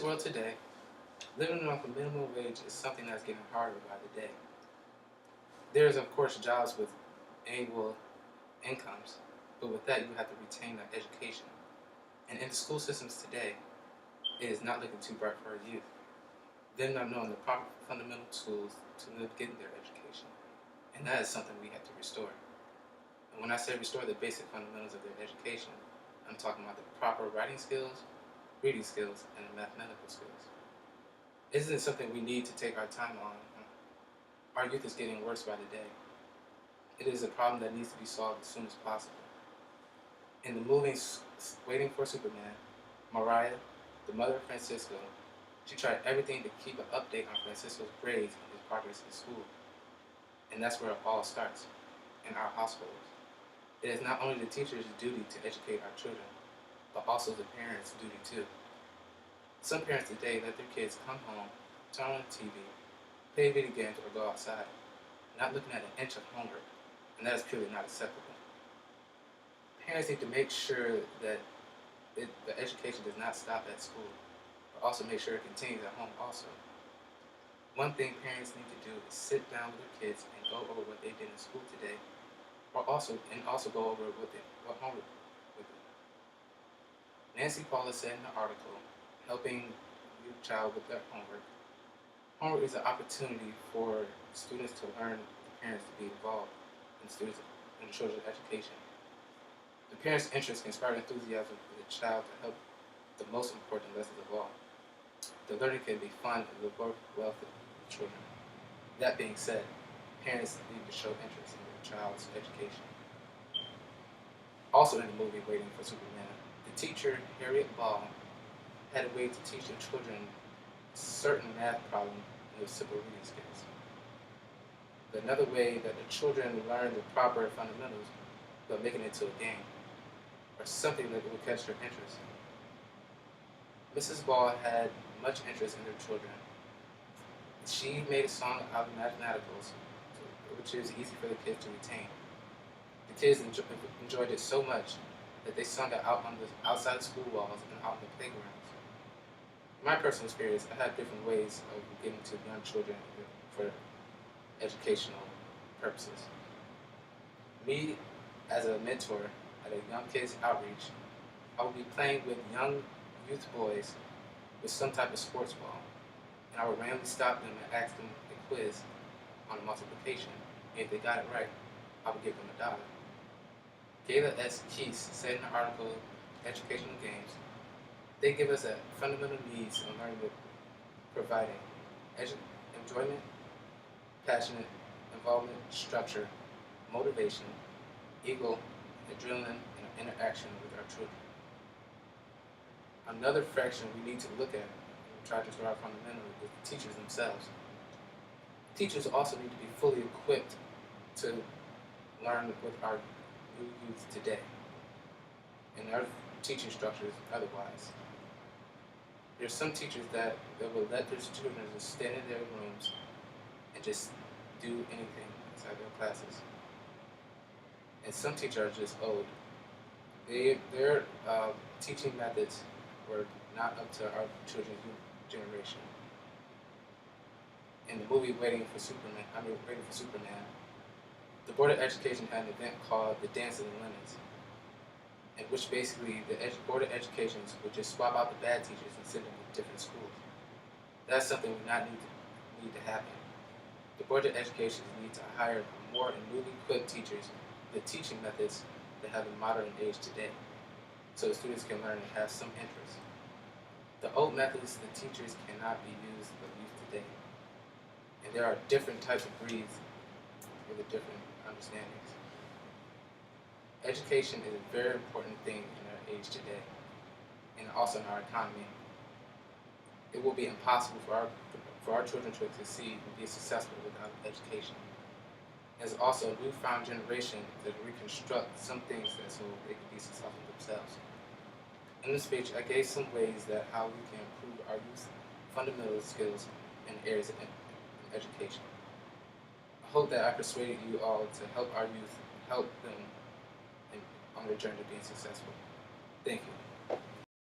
world today, living off a minimum wage is something that's getting harder by the day. There's, of course, jobs with annual incomes, but with that, you have to retain that education. And in the school systems today, it is not looking too bright for our youth. They're not knowing the proper fundamental tools to get their education. And that is something we have to restore. And when I say restore the basic fundamentals of their education, I'm talking about the proper writing skills, reading skills, and the mathematical skills. Isn't it something we need to take our time on? Our youth is getting worse by the day. It is a problem that needs to be solved as soon as possible. In the movie Waiting for Superman, Mariah, the mother of Francisco, she tried everything to keep an update on Francisco's grades and his progress in school. And that's where it all starts, in our households. It is not only the teacher's duty to educate our children, but also the parents' duty too. Some parents today let their kids come home, turn on the TV, play video games, or go outside, not looking at an inch of homework, and that is purely not acceptable. Parents need to make sure that the education does not stop at school, but also make sure it continues at home also. One thing parents need to do is sit down with their kids and go over what they did in school today, or also go over what homework with them. Nancy Paula said in the article, helping your child with their homework. Homework is an opportunity for students to learn, the parents to be involved in students and children's education. The parents' interest can spark enthusiasm for the child to help the most important lessons of all. The learning can be fun and will work well for the children. That being said, parents need to show interest in their child's education. Also in the movie Waiting for Superman, the teacher, Harriet Ball, had a way to teach the children certain math problems with simple reading skills. Another way that the children learn the proper fundamentals by making it to a game, or something that will catch their interest. Mrs. Ball had much interest in her children. She made a song out of mathematicals, which is easy for the kids to retain. The kids enjoyed it so much that they sung it out on the outside school walls and out in the playgrounds. In my personal experience, I have different ways of getting to young children for educational purposes. Me, as a mentor at a young kids outreach, I would be playing with young youth boys with some type of sports ball, and I would randomly stop them and ask them a quiz on a multiplication. And if they got it right, I would give them $1. Gayla S. Keese said in the article, Educational Games, they give us a fundamental needs in learning with providing enjoyment, passionate, involvement, structure, motivation, ego, adrenaline, and interaction with our children. Another fraction we need to look at and try to restore our fundamentals is the teachers themselves. Teachers also need to be fully equipped to learn with our new youth today and our teaching structures otherwise. There's some teachers that will let their children just stand in their rooms and just do anything inside their classes. And some teachers are just old. Their teaching methods were not up to our children's generation. In the movie Waiting for Superman, the Board of Education had an event called the Dance of the Lemons, in which basically the Board of Education would just swap out the bad teachers and send them to different schools. That's something we need to happen. The Board of Education needs to hire more and newly equipped teachers with teaching methods that have a modern age today, so the students can learn and have some interest. The old methods, the teachers cannot be used for youth today. And there are different types of breeds with the different understandings. Education is a very important thing in our age today, and also in our economy. It will be impossible for our children to succeed and be successful without education. There's also a newfound generation that reconstruct some things so they can be successful themselves. In this speech, I gave some ways that how we can improve our youth fundamental skills in areas of education. I hope that I persuaded you all to help our youth, help them on their journey to being successful. Thank you.